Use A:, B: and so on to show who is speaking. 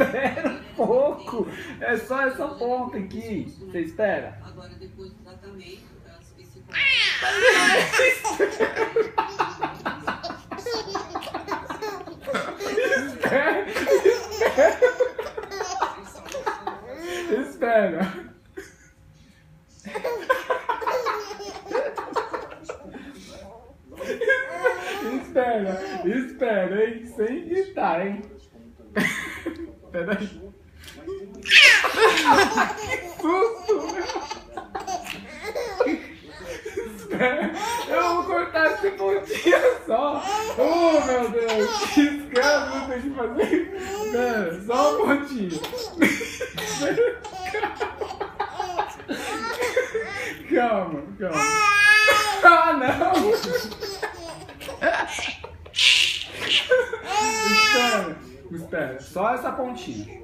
A: Espera um pouco. É só essa ponta aqui. Você espera?
B: Agora, depois do tratamento, as psicólogas...
A: Espera. Espera, hein? Sem gritar, hein? Peraí. Que susto, meu! Espera. Eu vou cortar esse pontinho só. Oh, meu Deus. Que escândalo tem que fazer. Espera, só um pontinho. Calma. Ah, não! Espera, só essa pontinha.